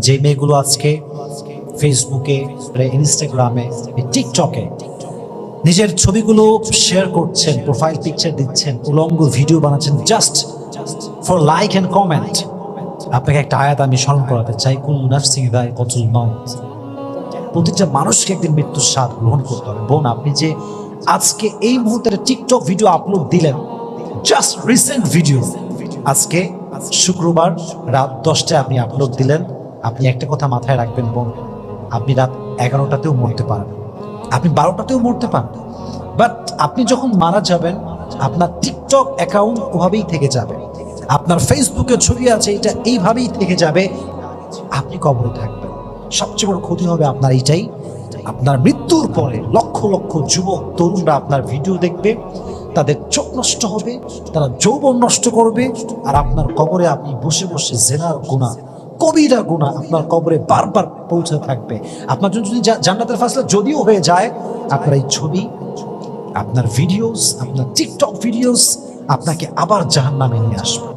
যে মেয়েগুলো আজকে ফেসবুকে, ইনস্টাগ্রামে, টিকটকে নিজের ছবিগুলো শেয়ার করছেন, প্রোফাইল পিকচার দিচ্ছেন, উলঙ্গ ভিডিও বানাচ্ছেন just for like and comment, আপনাকে একটা আয়াত আমি স্মরণ করাতে চাই, কুল্লু নাফসিন যায়কাতুল মাউত। প্রতিটা মানুষকে একদিন মৃত্যুর স্বাদ গ্রহণ করতে হবে। বোন, আপনি যে আজকে এই মুহূর্তে টিকটক ভিডিও আপলোড দিলেন, জাস্ট রিসেন্ট ভিডিও, আজকে শুক্রবার রাত 10টায় আপনি আপলোড দিলেন, আপনি একটা কথা মাথায় রাখবেন বোন, আপনি রাত 11টাতেও মরতে পারেন, আপনি 12টাতেও মরতে পারেন, বাট আপনি যখন মারা যাবেন আপনার টিকটক অ্যাকাউন্ট ওভাবেই থেকে যাবে, আপনার ফেসবুকে ছবি আছে এটা এইভাবেই থেকে যাবে, আপনি কবরে থাকবেন। সবচেয়ে বড় ক্ষতি হবে আপনার এইটাই, আপনার মৃত্যুর পরে লক্ষ লক্ষ যুবক তরুণরা আপনার ভিডিও দেখবে, তাদের চোখ নষ্ট হবে, তারা যৌবন নষ্ট করবে, আর আপনার কবরে আপনি বসে বসে জেনার গুনাহ, কবিরা গুনাহ আপনার কবরে বারবার পৌঁছে থাকবে। আপনার জন্য যদি জান্নাতের ফাসলা যদিও হয়ে যায়, আপনার এই ছবি, আপনার ভিডিওস, আপনার টিকটক ভিডিওস আপনাকে আবার জাহান্নামে নিয়ে আসবে।